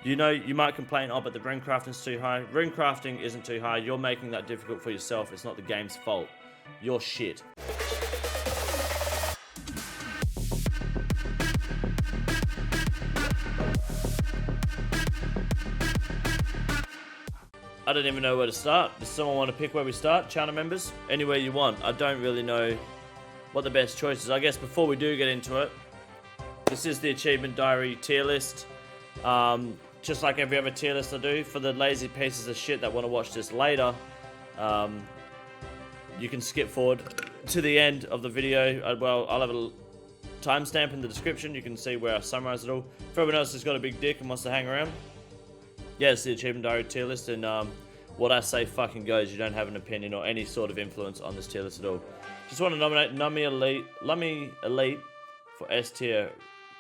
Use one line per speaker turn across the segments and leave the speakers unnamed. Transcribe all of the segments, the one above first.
You know, you might complain, oh, but the rune crafting's too high. Rune crafting isn't too high. You're making that difficult for yourself. It's not the game's fault. You're shit. I don't even know where to start. Does someone want to pick where we start? Channel members? Anywhere you want. I don't really know what the best choice is. I guess before we do get into it, this is the Achievement Diary tier list. Just like every other tier list I do, for the lazy pieces of shit that want to watch this later, you can skip forward to the end of the video. Well, I'll have a timestamp in the description. You can see where I summarize it all. For everyone else who's got a big dick and wants to hang around, yeah, it's the Achievement Diary tier list, and what I say fucking goes. You don't have an opinion or any sort of influence on this tier list at all. Just want to nominate Lummy Elite for S tier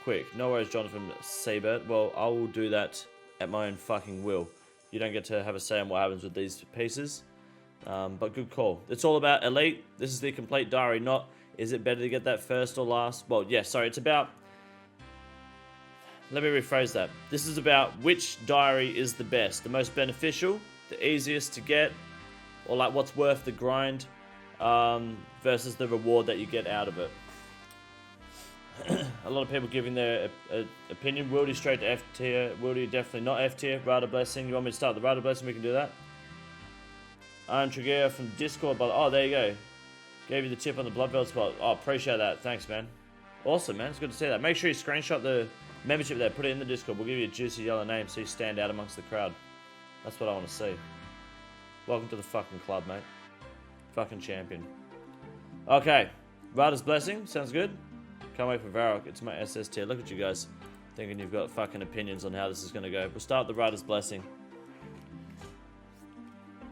quick. No worries, Jonathan Seabert. Well, I will do that at my own fucking will. You don't get to have a say on what happens with these pieces. But good call. It's all about Elite. This is the complete diary, not is it better to get that first or last? Well, yeah, sorry, it's about... Let me rephrase that. This is about which diary is the best, the most beneficial, the easiest to get, or like what's worth the grind, versus the reward that you get out of it. A lot of people giving their opinion. Wildy straight to F tier. Wildy definitely not F tier. Rada Blessing. You want me to start the Rada Blessing? We can do that. Iron Trigger from Discord. But oh, there you go. Gave you the tip on the Blood Belt spot. Oh, appreciate that. Thanks, man. Awesome, man. It's good to see that. Make sure you screenshot the membership there. Put it in the Discord. We'll give you a juicy yellow name so you stand out amongst the crowd. That's what I want to see. Welcome to the fucking club, mate. Fucking champion. Okay. Rada's Blessing. Sounds good. Can't wait for Varrock. It's my SS tier. Look at you guys. Thinking you've got fucking opinions on how this is going to go. We'll start the Rada's Blessing.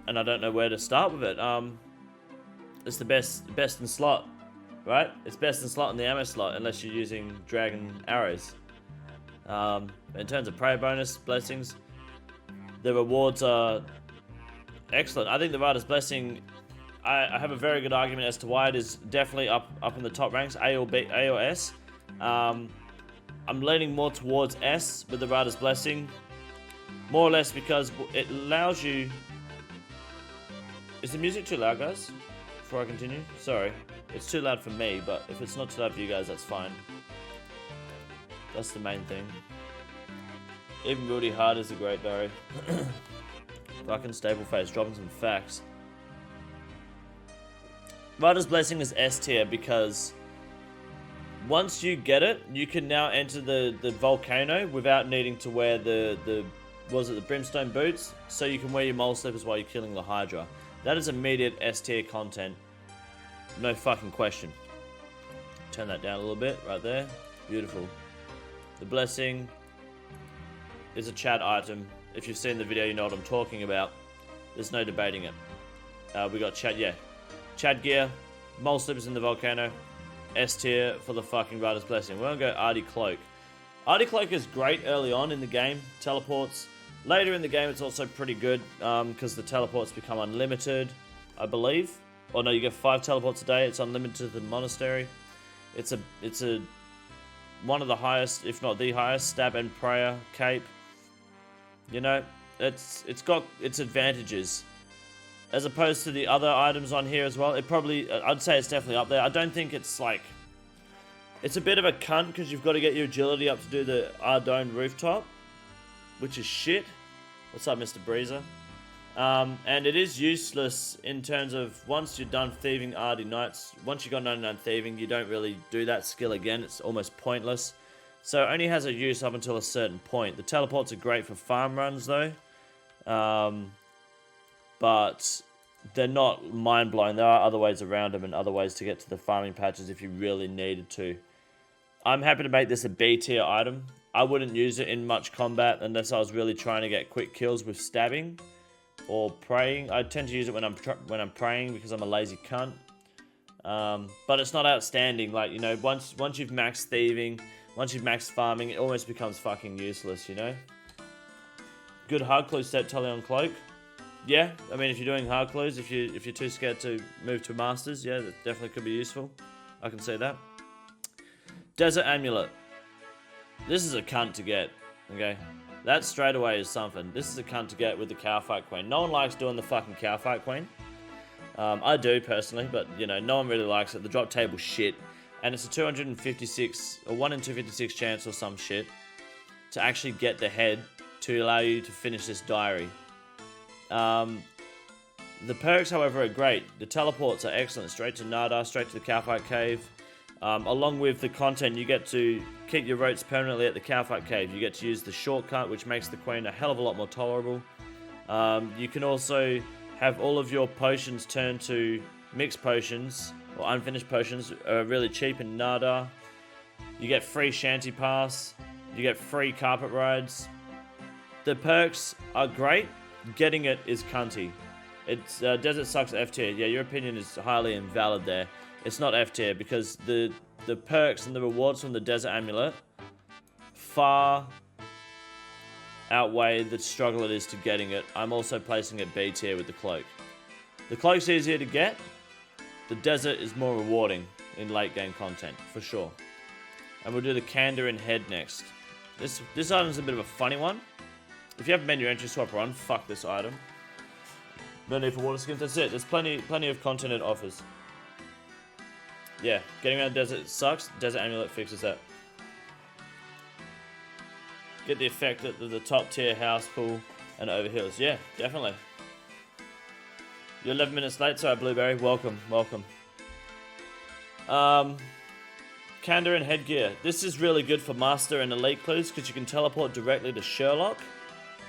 And I don't know where to start with it. It's the best in slot, right? It's best in slot in the ammo slot, unless you're using dragon arrows. In terms of prayer bonus blessings, the rewards are excellent. I think the Rada's Blessing, I have a very good argument as to why it is definitely up in the top ranks, A or S. I'm leaning more towards S with the Rada's Blessing, more or less because it allows you... Is the music too loud, guys? Before I continue? Sorry. It's too loud for me, but if it's not too loud for you guys, that's fine. That's the main thing. Even Rudy Hard is a great diary. Fucking stable face, dropping some facts. Rada's Blessing is S tier because once you get it, you can now enter the volcano without needing to wear the brimstone boots, so you can wear your mole slippers while you're killing the Hydra. That is immediate S tier content. No fucking question. Turn that down a little bit, right there. Beautiful. The Blessing is a chat item. If you've seen the video, you know what I'm talking about. There's no debating it. We got chat, yeah. Chad gear, mole slippers in the volcano, S tier for the fucking Rada's Blessing. We're gonna go Arty Cloak. Arty Cloak is great early on in the game, teleports. Later in the game, it's also pretty good because the teleports become unlimited, I believe. Oh no, you get 5 teleports a day. It's unlimited to the Monastery. It's a one of the highest, if not the highest, stab and prayer cape. You know, it's got its advantages. As opposed to the other items on here as well, it probably, I'd say it's definitely up there. I don't think it's like, it's a bit of a cunt because you've got to get your agility up to do the Ardone rooftop, which is shit. What's up, Mr. Breezer? And it is useless in terms of once you're done thieving Arty Knights, once you got 99 thieving, you don't really do that skill again. It's almost pointless. So it only has a use up until a certain point. The teleports are great for farm runs though. But they're not mind-blowing. There are other ways around them and other ways to get to the farming patches if you really needed to. I'm happy to make this a B tier item. I wouldn't use it in much combat unless I was really trying to get quick kills with stabbing or praying. I tend to use it when I'm praying because I'm a lazy cunt. But it's not outstanding. Like, you know, once you've maxed thieving, once you've maxed farming, it almost becomes fucking useless, you know? Good hard clue set, Tullion Cloak. Yeah, I mean, if you're doing hard clues, if you're too scared to move to masters, yeah, that definitely could be useful. I can see that. Desert Amulet. This is a cunt to get, okay? That straight away is something. This is a cunt to get with the Cowfight Queen. No one likes doing the fucking Cowfight Queen. I do personally, but you know, no one really likes it. The drop table shit, and it's a 256 or 1 in 256 chance or some shit to actually get the head to allow you to finish this diary. The perks, however, are great. The teleports are excellent. Straight to Nada, straight to the Cowfight Cave. Along with the content, you get to keep your rotes permanently at the Cowfight Cave. You get to use the shortcut, which makes the Queen a hell of a lot more tolerable. You can also have all of your potions turned to mixed potions, or unfinished potions, really cheap in Nada. You get free Shanty Pass. You get free carpet rides. The perks are great. Getting it is cunty. It's Desert Sucks F tier. Yeah, your opinion is highly invalid there. It's not F tier because the perks and the rewards from the Desert Amulet far outweigh the struggle it is to getting it. I'm also placing it B tier with the Cloak. The Cloak's easier to get. The Desert is more rewarding in late game content, for sure. And we'll do the Candor and Head next. This item's a bit of a funny one. If you have menu entry swapper on, fuck this item. No need for water skins, that's it. There's plenty of content it offers. Yeah, getting around the desert sucks. Desert Amulet fixes that. Get the effect at the top tier house pool and over hills. Yeah, definitely. You're 11 minutes late, sorry Blueberry. Welcome. Candor and Headgear. This is really good for Master and Elite clues because you can teleport directly to Sherlock.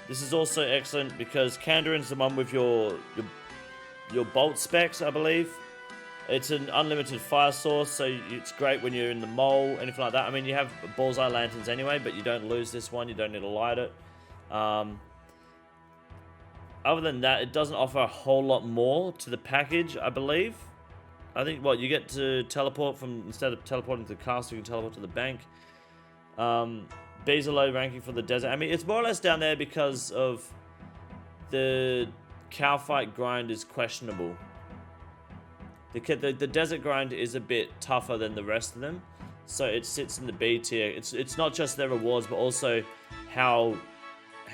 This is also excellent because Kandarin's the one with your bolt specs, I believe. It's an unlimited fire source, so it's great when you're in the mole, anything like that. I mean, you have bullseye lanterns anyway, but you don't lose this one. You don't need to light it. Other than that, it doesn't offer a whole lot more to the package, I believe. I think, you get to teleport from, instead of teleporting to the castle, you can teleport to the bank. B's are low ranking for the desert. I mean, it's more or less down there because of the Cowfight grind is questionable. The desert grind is a bit tougher than the rest of them, so it sits in the B tier. It's not just their rewards, but also how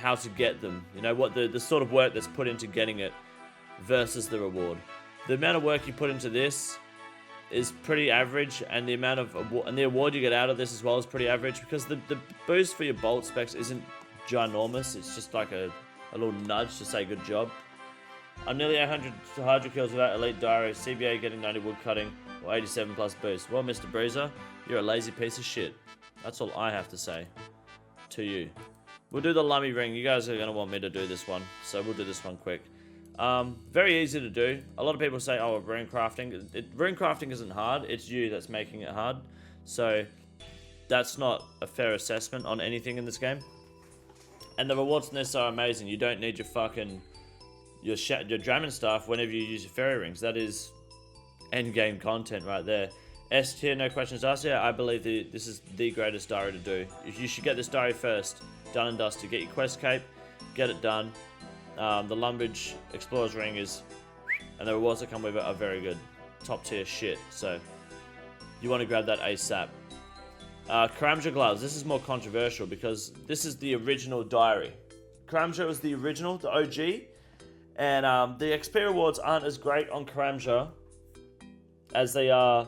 to get them. You know, what the sort of work that's put into getting it versus the reward. The amount of work you put into this is pretty average, and the amount of the award you get out of this as well is pretty average because the boost for your bolt specs isn't ginormous. It's just like a little nudge to say good job. I'm nearly 800 Hydra kills without Elite Diary. CBA getting 90 wood cutting or 87 plus boost. Well, Mr. Bruiser, you're a lazy piece of shit. That's all I have to say to you. We'll do the Lummy Ring. You guys are going to want me to do this one, so we'll do this one quick. Very easy to do. A lot of people say, oh, rune crafting. Rune crafting isn't hard. It's you that's making it hard. So that's not a fair assessment on anything in this game. And the rewards in this are amazing. You don't need your fucking your Drammon staff whenever you use your fairy rings. That is end game content right there. S tier, no questions asked. Yeah, I believe this is the greatest diary to do. You should get this diary first. Done and dusted. Get your quest cape. Get it done. The Lumbridge Explorer's Ring is, and the rewards that come with it are very good. Top tier shit. So you want to grab that ASAP. Karamja gloves. This is more controversial because this is the original diary. Karamja was the original, the OG. And the XP rewards aren't as great on Karamja as they are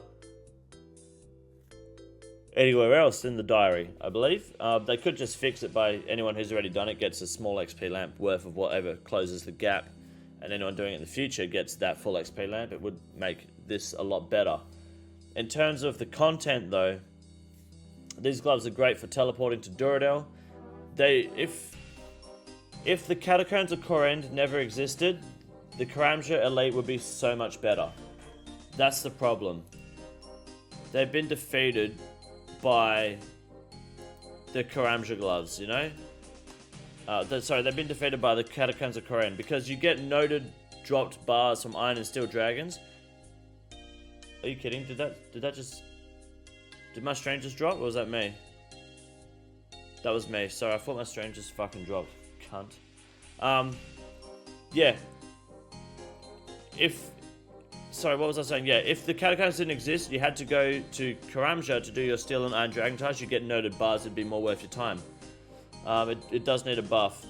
anywhere else in the diary, I believe. They could just fix it by anyone who's already done it gets a small XP lamp worth of whatever closes the gap, and anyone doing it in the future gets that full XP lamp. It would make this a lot better. In terms of the content, though, these gloves are great for teleporting to Duradel. If the Catacombs of Korend never existed, the Karamja Elite would be so much better. That's the problem. They've been defeated by the Karamja gloves, you know? They've been defeated by the Catacombs of Korend because you get noted dropped bars from Iron and Steel Dragons. Are you kidding? Did my strange just drop, or was that me? That was me. Sorry, I thought my strange just fucking dropped. Cunt. Yeah. Sorry, what was I saying? Yeah, if the Catacombs didn't exist, you had to go to Karamja to do your Steel and Iron Dragon Touch, you'd get noted bars, it'd be more worth your time. It does need a buff.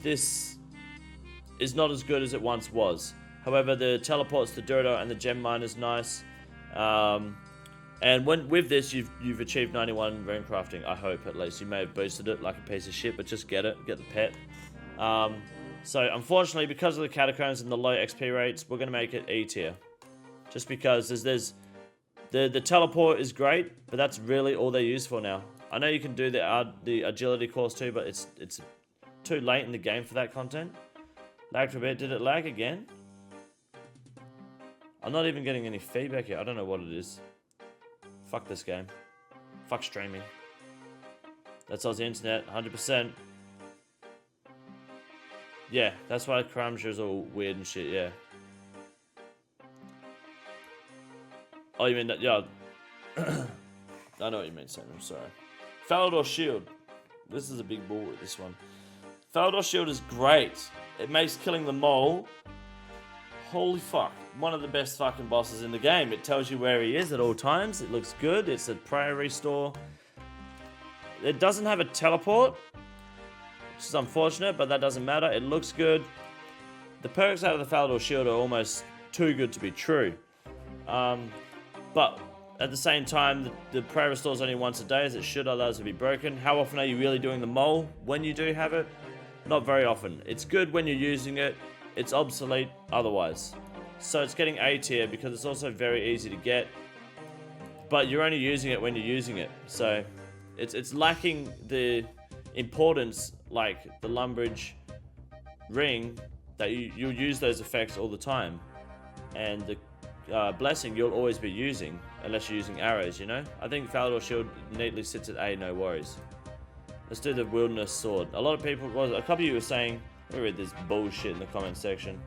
This is not as good as it once was. However, the teleports to Durdo and the gem mine is nice. And with this, you've achieved 91 rune crafting. I hope, at least. You may have boosted it like a piece of shit, but just get it. Get the pet. So, unfortunately, because of the catacombs and the low XP rates, we're going to make it E tier. Just because there's the teleport is great, but that's really all they're used for now. I know you can do the agility course too, but it's too late in the game for that content. Lagged for a bit. Did it lag again? I'm not even getting any feedback here. I don't know what it is. Fuck this game. Fuck streaming. That's Aussie internet, 100%. Yeah, that's why Cramsha is all weird and shit, yeah. Oh, you mean that? Yeah. I know what you mean, Sam. I'm sorry. Falador Shield. This is a big ball with this one. Falador Shield is great. It makes killing the mole. Holy fuck. One of the best fucking bosses in the game. It tells you where he is at all times. It looks good. It's a prayer restore. It doesn't have a teleport, which is unfortunate, but that doesn't matter. It looks good. The perks out of the Falador Shield are almost too good to be true. But at the same time, the prayer restores only once a day, as it should, otherwise it would be broken. How often are you really doing the mole when you do have it? Not very often. It's good when you're using it. It's obsolete otherwise. So it's getting A tier because it's also very easy to get. But you're only using it when you're using it. So it's lacking the importance like the Lumbridge Ring that you'll use those effects all the time. And the Blessing you'll always be using unless you're using arrows, you know? I think Falador Shield neatly sits at A, no worries. Let's do the Wilderness Sword. A lot of people, a couple of you were saying, let me read this bullshit in the comment section.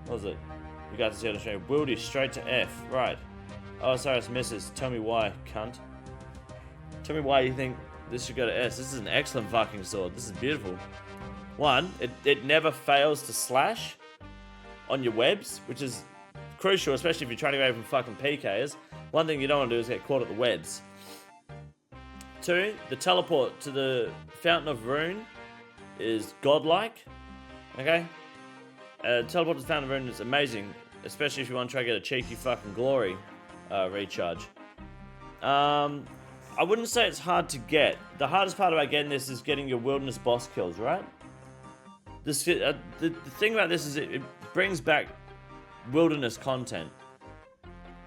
What was it? You guys see how to show Wildy straight to F. Right. OSRS misses. Tell me why, cunt. Tell me why you think this should go to S. This is an excellent fucking sword. This is beautiful. One, it never fails to slash on your webs, which is crucial, especially if you're trying to go away from fucking PKs. One thing you don't want to do is get caught at the webs. Two, the teleport to the Fountain of Rune is godlike. Okay? Teleport to the Fountain of Rune is amazing, especially if you want to try to get a cheeky fucking glory recharge. I wouldn't say it's hard to get. The hardest part about getting this is getting your wilderness boss kills, right? This the thing about this is it brings back wilderness content.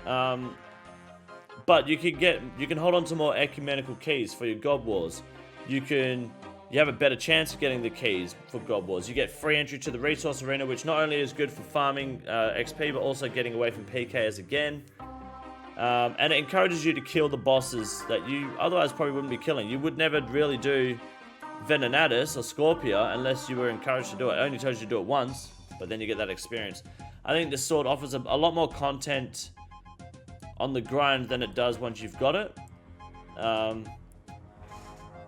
But you can hold on to more ecumenical keys for your God Wars. You have a better chance of getting the keys for God Wars. You get free entry to the resource arena, which not only is good for farming XP, but also getting away from PKs again. And it encourages you to kill the bosses that you otherwise probably wouldn't be killing. You would never really do Venenatus or Scorpia unless you were encouraged to do it. It only tells you to do it once, but then you get that experience. I think this sword offers a lot more content on the grind than it does once you've got it.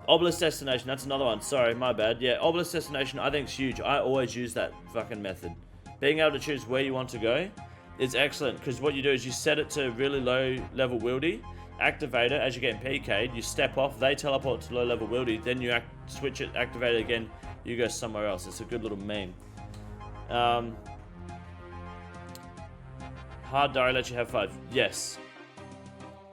Obelisk Destination, that's another one. Sorry, my bad. Yeah, Obelisk Destination I think is huge. I always use that fucking method. Being able to choose where you want to go is excellent, because what you do is you set it to really low level wildy, activate it as you're getting PK'd, you step off, they teleport to low level wildy, then you switch it, activate it again, you go somewhere else. It's a good little meme. Hard Diary lets you have 5. Yes.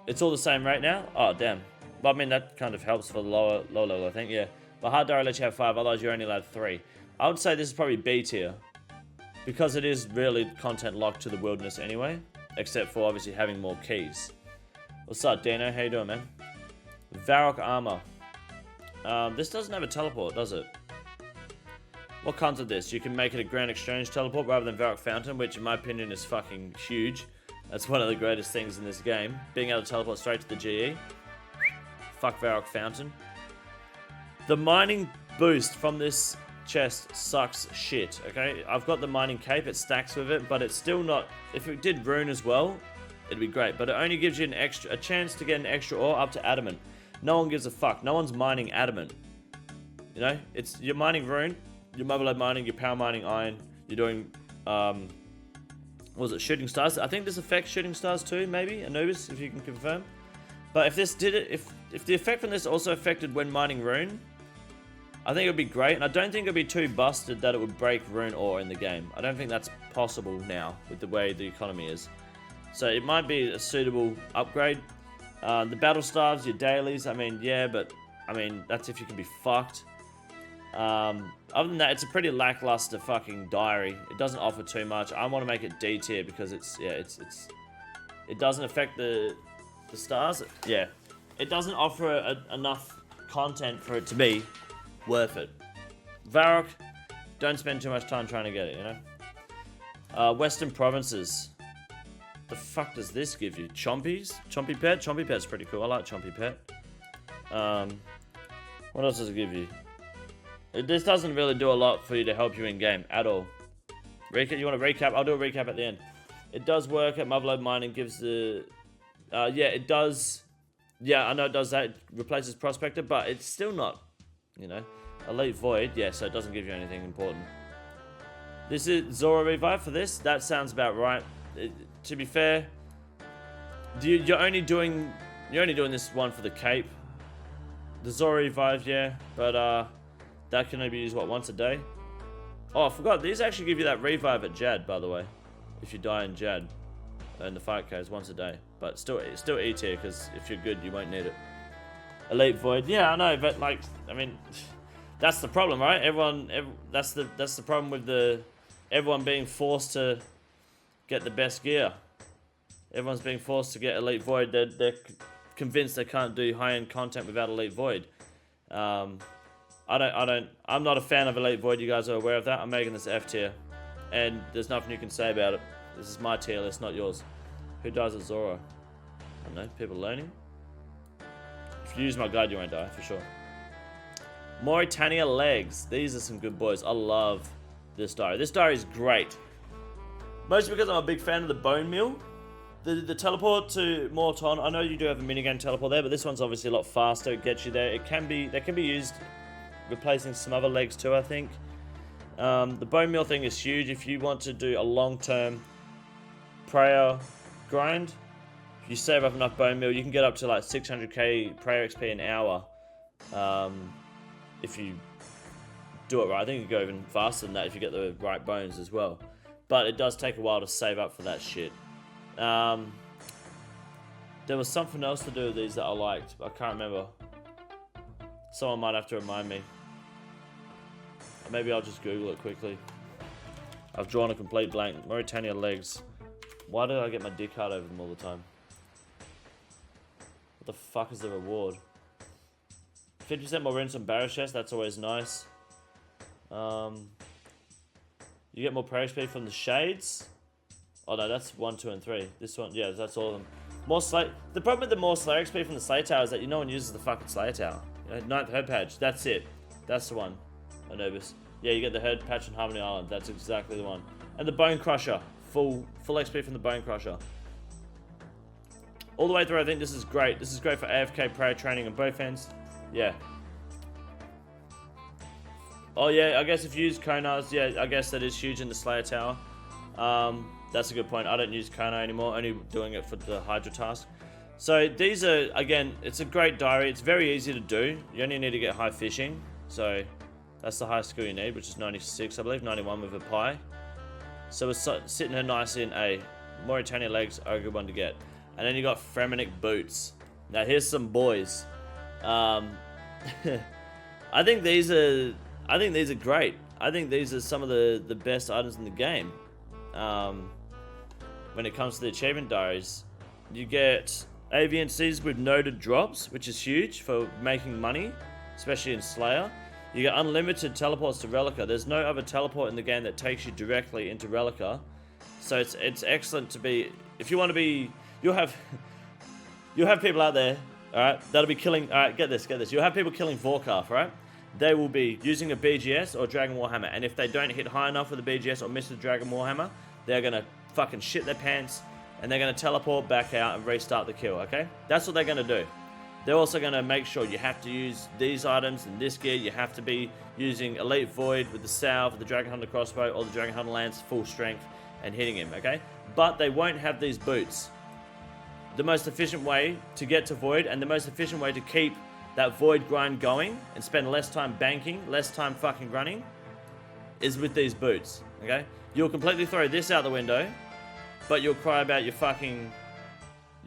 It's all the same right now? Oh, damn. Well, I mean, that kind of helps for the low level, I think, yeah. But Hard Diary lets you have 5, otherwise you're only allowed 3. I would say this is probably B tier, because it is really content locked to the wilderness anyway, except for obviously having more keys. What's up, Dano? How you doing, man? Varrock Armor. This doesn't have a teleport, does it? What comes of this? You can make it a Grand Exchange teleport rather than Varrock Fountain, which in my opinion is fucking huge. That's one of the greatest things in this game. Being able to teleport straight to the GE. Fuck Varrock Fountain. The mining boost from this chest sucks shit, okay? I've got the mining cape, it stacks with it, but it's still not... If it did rune as well, it'd be great. But it only gives you a chance to get an extra ore up to adamant. No one gives a fuck. No one's mining adamant. You know? You're mining rune, you're motherlode mining, you're power mining iron, you're doing... what was it? Shooting stars? I think this affects shooting stars too, maybe? Anubis, if you can confirm. But if this did it, if the effect from this also affected when mining rune, I think it would be great. And I don't think it would be too busted that it would break rune ore in the game. I don't think that's possible now with the way the economy is. So it might be a suitable upgrade. The battle staves, your dailies, I mean, yeah, but I mean, that's if you can be fucked. Other than that, it's a pretty lackluster fucking diary. It doesn't offer too much. I want to make it D tier because it doesn't affect the stars. Yeah, it doesn't offer enough content for it to be worth it. Varrock, don't spend too much time trying to get it, you know. Western provinces. The fuck does this give you? Chompies? Chompy pet? Chompy pet's pretty cool. I like Chompy pet. What else does it give you? This doesn't really do a lot for you to help you in game at all. Recap? You want a recap? I'll do a recap at the end. It does work at Motherlode Mining. Gives the yeah, it does. Yeah, I know it does that. It replaces Prospector, but it's still not, you know, Elite Void. Yeah, so it doesn't give you anything important. This is Zora Revive for this. That sounds about right. To be fair, you're only doing this one for the cape. The Zora Revive, yeah, but that can only be used what, once a day. Oh, I forgot. These actually give you that revive at Jad, by the way, if you die in Jad, in the fight case, once a day. But still E tier, because if you're good, you won't need it. Elite Void, yeah, I know, but like, I mean, that's the problem, right? That's the problem with everyone being forced to get the best gear. Everyone's being forced to get Elite Void. They're convinced they can't do high-end content without Elite Void. I'm not a fan of Elite Void. You guys are aware of that. I'm making this F tier, and there's nothing you can say about it. This is my tier list, not yours. Who dies at Zora? I don't know. People learning. If you use my guide, you won't die for sure. Mauritania legs. These are some good boys. I love this diary. This diary is great. Mostly because I'm a big fan of the bone meal. The teleport to Morton, I know you do have a minigame teleport there, but this one's obviously a lot faster. It gets you there. They can be used replacing some other legs too, I think. The bone meal thing is huge. If you want to do a long-term prayer grind, if you save up enough bone meal, you can get up to like 600k prayer XP an hour. If you do it right. I think you can go even faster than that if you get the right bones as well. But it does take a while to save up for that shit. There was something else to do with these that I liked, but I can't remember. Someone might have to remind me. Maybe I'll just Google it quickly. I've drawn a complete blank. Mauritania legs. Why did I get my dick hard over them all the time? What the fuck is the reward? 50% more runes on Barrow Chest, that's always nice. You get more prayer XP from the shades. Oh no, that's 1, 2, and 3. This one, yeah, that's all of them. More Slay. The problem with the more Slayer XP from the Slayer Tower is that no one uses the fucking Slayer Tower. You know, 9th Herd Patch, that's it. That's the one. Anubis. Yeah, you get the Herd Patch on Harmony Island. That's exactly the one. And the Bone Crusher. Full XP from the Bone Crusher. All the way through, I think this is great. This is great for AFK prayer training on both ends. Yeah. Oh yeah, I guess if you use Konars, yeah, I guess that is huge in the Slayer Tower. That's a good point. I don't use Konar anymore, only doing it for the Hydra task. So these are, again, it's a great diary. It's very easy to do. You only need to get high fishing. So that's the highest skill you need, which is 96, I believe, 91 with a pie. So it's sitting here nicely in A. Mauritania legs are a good one to get. And then you got Framinic Boots. Now here's some boys. I think these are great. I think these are some of the best items in the game. When it comes to the achievement diaries, you get AVNCs with noted drops, which is huge for making money, especially in Slayer. You get unlimited teleports to Relica. There's no other teleport in the game that takes you directly into Relica, so it's excellent to be. If you want to be, you'll have people out there, all right, that'll be killing. All right, get this. You'll have people killing Vorkarth, right? They will be using a BGS or Dragon Warhammer, and if they don't hit high enough with the BGS or miss the Dragon Warhammer, they're gonna fucking shit their pants, and they're gonna teleport back out and restart the kill, okay? That's what they're gonna do. They're also gonna make sure you have to use these items and this gear. You have to be using Elite Void with the Salve, the Dragon Hunter crossbow, or the Dragon Hunter lance full strength and hitting him, okay? But they won't have these boots. the most efficient way to get to Void and the most efficient way to keep that Void grind going and spend less time banking, less time fucking running, is with these boots, okay? You'll completely throw this out the window, but you'll cry about your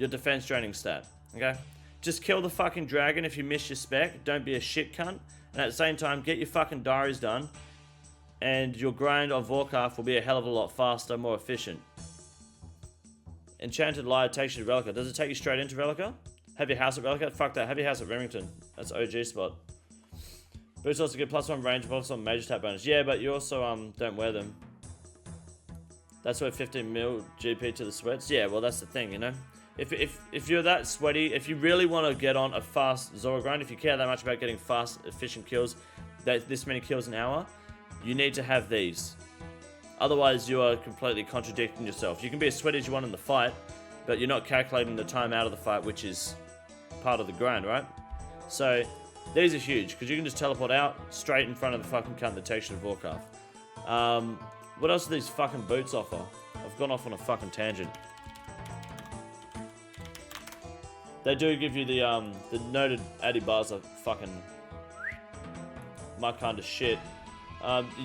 defense draining stat, okay? Just kill the fucking dragon if you miss your spec, don't be a shit cunt, and at the same time, get your fucking diaries done, and your grind on Vorkath will be a hell of a lot faster, more efficient. Enchanted Lyre takes you to Relica. Does it take you straight into Relica? Have your house at Relica? Fuck that, have your house at Remington. That's OG spot. Boots also get +1 range, +1 major tap bonus. Yeah, but you also don't wear them. That's worth 15 mil GP to the sweats. Yeah, well that's the thing, you know. If you're that sweaty, if you really want to get on a fast Zora grind, if you care that much about getting fast, efficient kills, this many kills an hour, you need to have these. Otherwise, you are completely contradicting yourself. You can be as sweaty as you want in the fight, but you're not calculating the time out of the fight, which is part of the grind, right? So, these are huge, because you can just teleport out, straight in front of the fucking cunt that takes you to Vorkath. What else do these fucking boots offer? I've gone off on a fucking tangent. They do give you the noted Addy bars are fucking my kind of shit.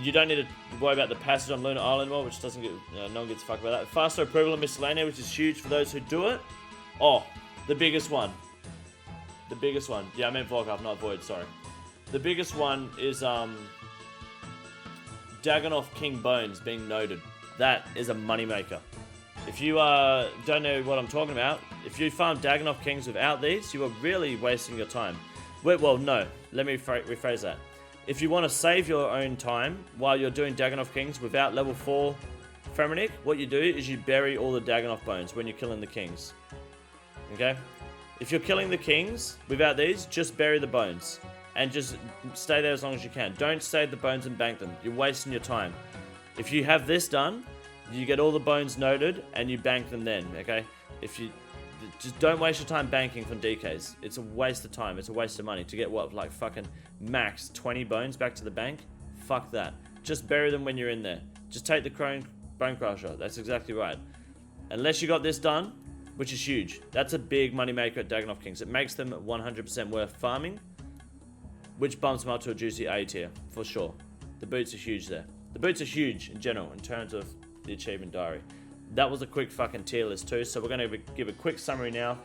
You don't need to worry about the passage on Lunar Island anymore, which doesn't get, no one gives a fuck about that. Faster approval of Miscellanea, which is huge for those who do it. Oh, the biggest one. The biggest one. Yeah, I meant Vorkath, not Void, sorry. The biggest one is Dagonoth King Bones being noted. That is a moneymaker. If you don't know what I'm talking about, if you farm Dagonoth Kings without these, you are really wasting your time. Well, no. Let me rephrase that. If you want to save your own time while you're doing Dagonoth Kings without level 4 Framinic, what you do is you bury all the Dagonoth bones when you're killing the Kings. Okay? If you're killing the Kings without these, just bury the bones. And just stay there as long as you can. Don't save the bones and bank them. You're wasting your time. If you have this done, you get all the bones noted and you bank them then, okay? If you just don't waste your time banking from DKs. It's a waste of time. It's a waste of money to get what, like fucking max 20 bones back to the bank? Fuck that. Just bury them when you're in there. Just take the Bone Crusher. That's exactly right. Unless you got this done, which is huge. That's a big money maker at Dagonoth Kings. It makes them 100% worth farming, which bumps them up to a juicy A tier, for sure. The boots are huge there. The boots are huge in general in terms of the achievement diary. That was a quick fucking tier list too, so we're going to give a quick summary now.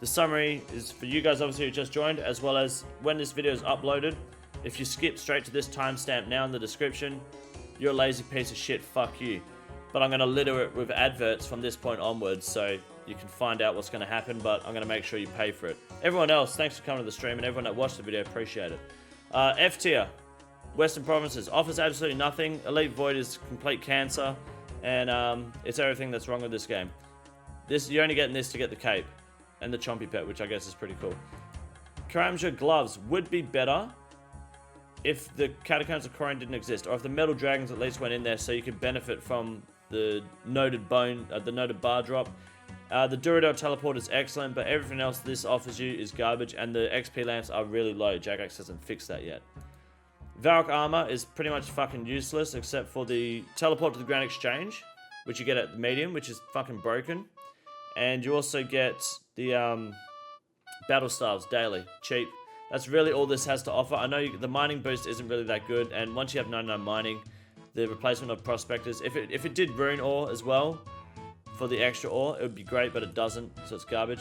The summary is for you guys obviously who just joined, as well as when this video is uploaded. If you skip straight to this timestamp now in the description, you're a lazy piece of shit, fuck you. But I'm going to litter it with adverts from this point onwards, so you can find out what's going to happen, but I'm going to make sure you pay for it. Everyone else, thanks for coming to the stream, and everyone that watched the video, appreciate it. F tier, Western Provinces, offers absolutely nothing. Elite Void is complete cancer, and it's everything that's wrong with this game. You're only getting this to get the cape and the Chompy Pet, which I guess is pretty cool. Karamja gloves would be better if the Catacombs of Khorne didn't exist, or if the Metal Dragons at least went in there so you could benefit from the noted bar drop. The Duradel teleport is excellent, but everything else this offers you is garbage, and the XP lamps are really low. Jagex hasn't fixed that yet. Varrock Armor is pretty much fucking useless, except for the teleport to the Grand Exchange, which you get at the medium, which is fucking broken. And you also get the Battle Staves daily, cheap. That's really all this has to offer. I know the mining boost isn't really that good, and once you have 99 mining, the replacement of Prospectors, if it did Rune Ore as well, for the extra ore, it would be great, but it doesn't, so it's garbage.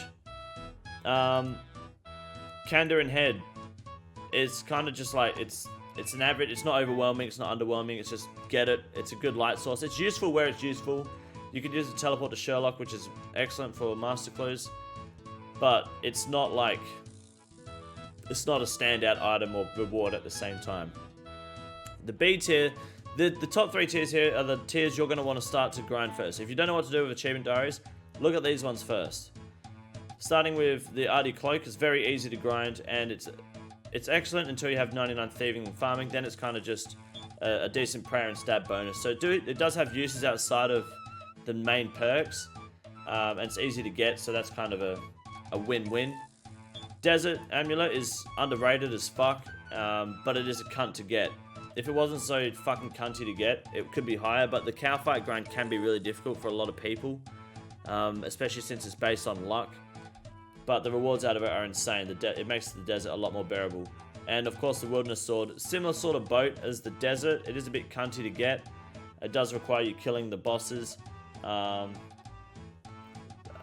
Candor and Head is kind of just like, it's an average, it's not overwhelming, it's not underwhelming, it's just get it. It's a good light source. It's useful where it's useful. You could use it to teleport to Sherlock, which is excellent for Master Clues, but it's not like, it's not a standout item or reward at the same time. The B tier, the top 3 tiers here are the tiers you're going to want to start to grind first. If you don't know what to do with achievement diaries, look at these ones first. Starting with the Arty Cloak is very easy to grind, and it's excellent until you have 99 thieving and farming. Then it's kind of just a decent prayer and stab bonus. So it does have uses outside of the main perks, and it's easy to get, so that's kind of a win-win. Desert Amulet is underrated as fuck, but it is a cunt to get. If it wasn't so fucking cunty to get, it could be higher, but the cow fight grind can be really difficult for a lot of people. especially since it's based on luck. But the rewards out of it are insane. It makes the desert a lot more bearable. And of course the Wilderness Sword, similar sort of boat as the desert. It is a bit cunty to get. It does require you killing the bosses.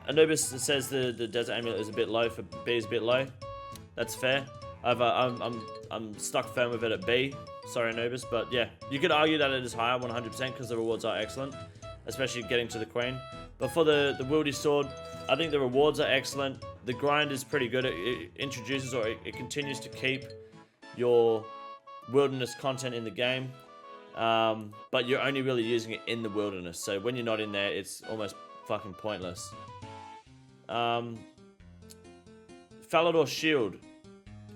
Anubis says the desert amulet is a bit low for B is a bit low. That's fair. I'm stuck firm with it at B. Sorry Anubis, but yeah, you could argue that it is higher 100% because the rewards are excellent, especially getting to the Queen. But for the Wildy Sword, I think the rewards are excellent. The grind is pretty good. It introduces or it continues to keep your wilderness content in the game, but you're only really using it in the wilderness. So when you're not in there, it's almost fucking pointless. Falador Shield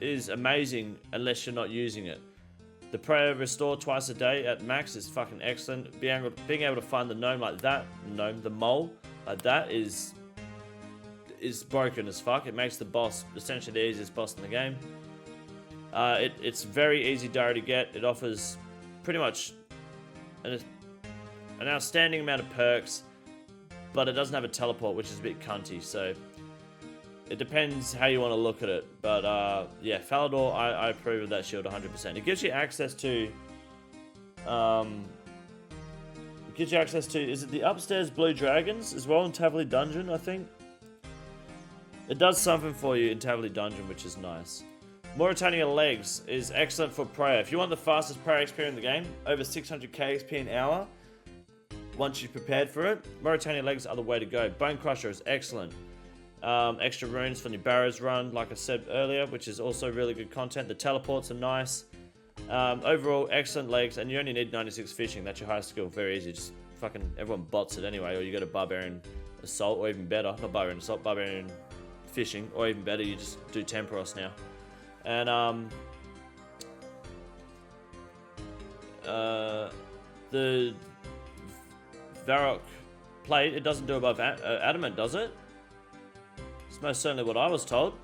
is amazing unless you're not using it. The prayer restore twice a day at max is fucking excellent. Being able to find the gnome like that, the mole like that is broken as fuck. It makes the boss essentially the easiest boss in the game. It's very easy diary to get. It offers pretty much an outstanding amount of perks, but it doesn't have a teleport, which is a bit cunty. So it depends how you want to look at it. But yeah, Falador, I approve of that shield 100%. It gives you access to is it the upstairs blue dragons as well in Taverley Dungeon, I think? It does something for you in Taverley Dungeon, which is nice. Mauritania Legs is excellent for prayer. If you want the fastest prayer XP in the game, over 600k XP an hour, once you've prepared for it, Mauritania Legs are the way to go. Bone Crusher is excellent. Extra runes from your Barrows run, like I said earlier, which is also really good content. The teleports are nice. Overall, excellent legs, and you only need 96 fishing. That's your highest skill. Very easy. Just fucking everyone bots it anyway, or you go to Barbarian Assault, or even better, not Barbarian Assault, Barbarian Fishing, or even better, you just do Temporos now. And the Varrock plate, it doesn't do above adamant, does it? It's most certainly what I was told.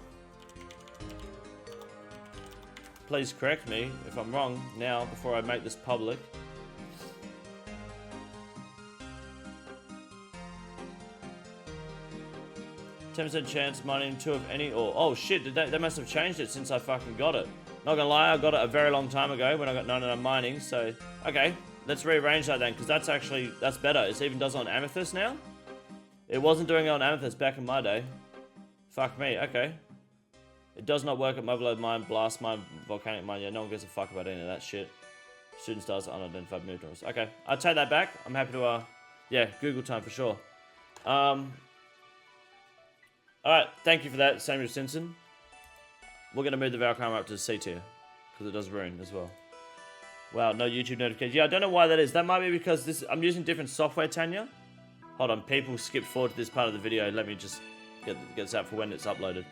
Please correct me if I'm wrong now before I make this public. %10 chance mining 2 of any ore. Oh shit, they must have changed it since I fucking got it. Not gonna lie, I got it a very long time ago when I got 99 mining, so... Okay, let's rearrange that then, because that's better. It even does it on Amethyst now? It wasn't doing it on Amethyst back in my day. Fuck me, okay. It does not work at Mobile Mine, Blast Mine, Volcanic Mine. Yeah, no one gives a fuck about any of that shit. Student stars, unidentified neutrals. Okay, I'll take that back. I'm happy to, yeah, Google time for sure. Alright, thank you for that, Samuel Simpson. We're going to move the Varrock Armor up to C tier, because it does rune as well. Wow, no YouTube notifications. Yeah, I don't know why that is. That might be because I'm using different software, Tanya. Hold on, people skip forward to this part of the video. Let me just get this out for when it's uploaded.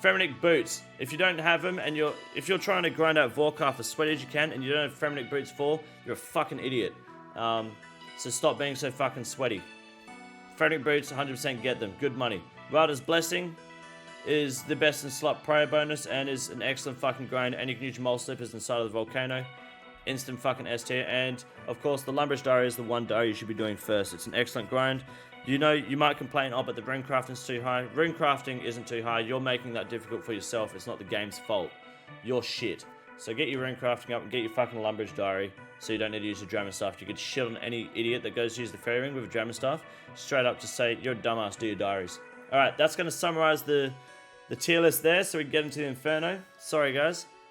Framinic Boots. If you don't have them, and if you're trying to grind out Vorkar as sweaty as you can, and you don't have Framinic Boots 4, you're a fucking idiot. So stop being so fucking sweaty. Framinic Boots, 100% get them. Good money. Rada's Blessing is the best in slot prayer bonus and is an excellent fucking grind, and you can use your mole slippers inside of the volcano. Instant fucking S tier. And of course the Lumbridge Diary is the one diary you should be doing first. It's an excellent grind. You know, you might complain, oh, but the rune crafting's too high. Rune crafting isn't too high. You're making that difficult for yourself. It's not the game's fault. You're shit. So get your rune crafting up and get your fucking Lumbridge Diary so you don't need to use your Dragon Staff. You could shit on any idiot that goes to use the Fairy Ring with a Dragon Staff. Straight up just say, you're a dumbass, do your diaries. Alright, that's going to summarize the tier list there so we can get into the Inferno. Sorry, guys.